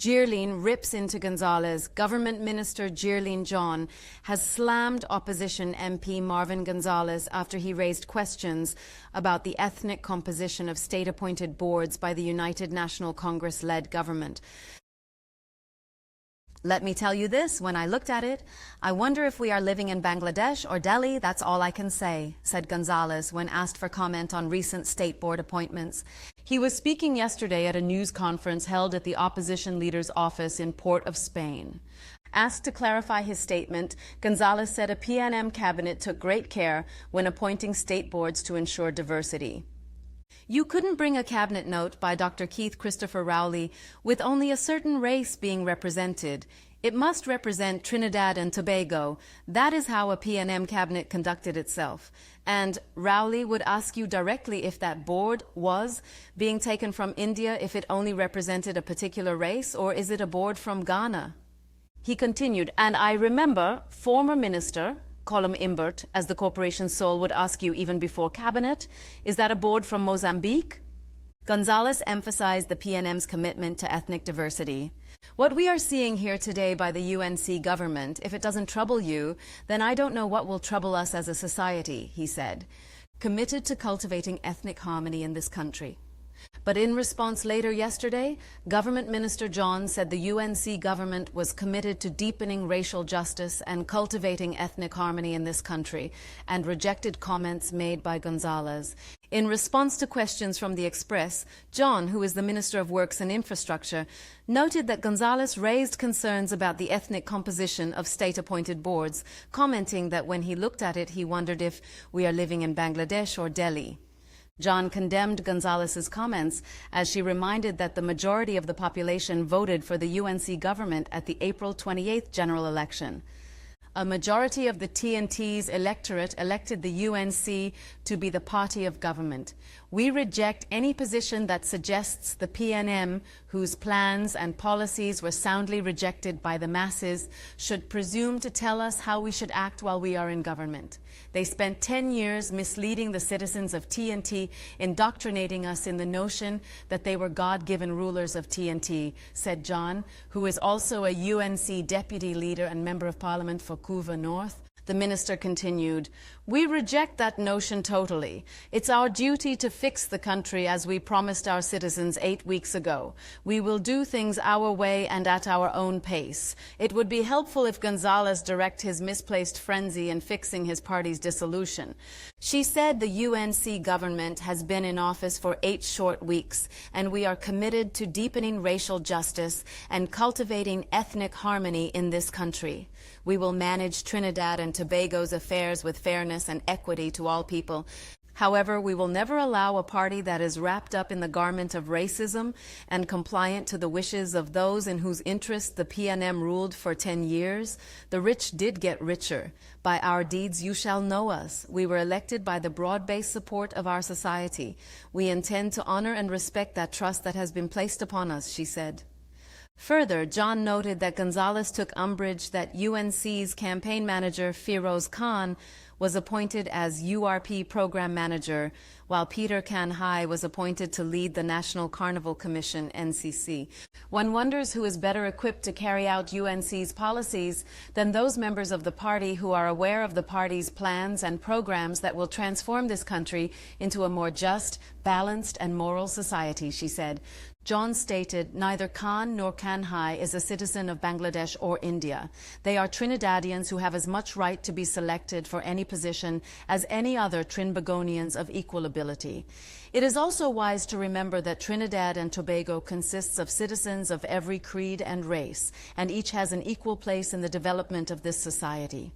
Jearlean rips into Gonzalez. Government Minister Jearlean John has slammed opposition MP Marvin Gonzalez after he raised questions about the ethnic composition of state-appointed boards by the United National Congress-led government. Let me tell you this, when I looked at it, I wonder if we are living in Bangladesh or Delhi, that's all I can say, said Gonzalez when asked for comment on recent state board appointments. He was speaking yesterday at a news conference held at the opposition leader's office in Port of Spain. Asked to clarify his statement, Gonzalez said a PNM cabinet took great care when appointing state boards to ensure diversity. You couldn't bring a cabinet note by Dr. Keith Christopher Rowley with only a certain race being represented. It must represent Trinidad and Tobago. That is how a PNM cabinet conducted itself. And Rowley would ask you directly if that board was being taken from India if it only represented a particular race, or is it a board from Ghana? He continued, and I remember former minister Colum Imbert, as the corporation's soul, would ask you even before cabinet, is that a board from Mozambique? Gonzalez emphasized the PNM's commitment to ethnic diversity. What we are seeing here today by the UNC government, if it doesn't trouble you, then I don't know what will trouble us as a society, he said, committed to cultivating ethnic harmony in this country. But in response later yesterday, Government Minister John said the UNC government was committed to deepening racial justice and cultivating ethnic harmony in this country, and rejected comments made by Gonzalez. In response to questions from the Express, John, who is the Minister of Works and Infrastructure, noted that Gonzalez raised concerns about the ethnic composition of state-appointed boards, commenting that when he looked at it, he wondered if we are living in Bangladesh or Delhi. John condemned Gonzalez's comments as she reminded that the majority of the population voted for the UNC government at the April 28th general election. A majority of the TNT's electorate elected the UNC to be the party of government. We reject any position that suggests the PNM, whose plans and policies were soundly rejected by the masses, should presume to tell us how we should act while we are in government. They spent 10 years misleading the citizens of TNT, indoctrinating us in the notion that they were God-given rulers of TNT, said John, who is also a UNC deputy leader and member of parliament for Couva North. The minister continued, we reject that notion totally. It's our duty to fix the country as we promised our citizens 8 weeks ago. We will do things our way and at our own pace. It would be helpful if Gonzalez direct his misplaced frenzy in fixing his party's dissolution. She said the UNC government has been in office for 8 short weeks, and we are committed to deepening racial justice and cultivating ethnic harmony in this country. We will manage Trinidad and Tobago's affairs with fairness and equity to all people. However, we will never allow a party that is wrapped up in the garment of racism and compliant to the wishes of those in whose interest the PNM ruled for 10 years. The rich did get richer. By our deeds you shall know us. We were elected by the broad-based support of our society. We intend to honor and respect that trust that has been placed upon us, she said. Further, John noted that Gonzalez took umbrage that UNC's campaign manager, Feroz Khan, was appointed as URP program manager, while Peter Kanhai was appointed to lead the National Carnival Commission, NCC. One wonders who is better equipped to carry out UNC's policies than those members of the party who are aware of the party's plans and programs that will transform this country into a more just, balanced, and moral society, she said. John stated, neither Khan nor Kanhai is a citizen of Bangladesh or India. They are Trinidadians who have as much right to be selected for any position as any other Trinbagonians of equal ability. It is also wise to remember that Trinidad and Tobago consists of citizens of every creed and race, and each has an equal place in the development of this society.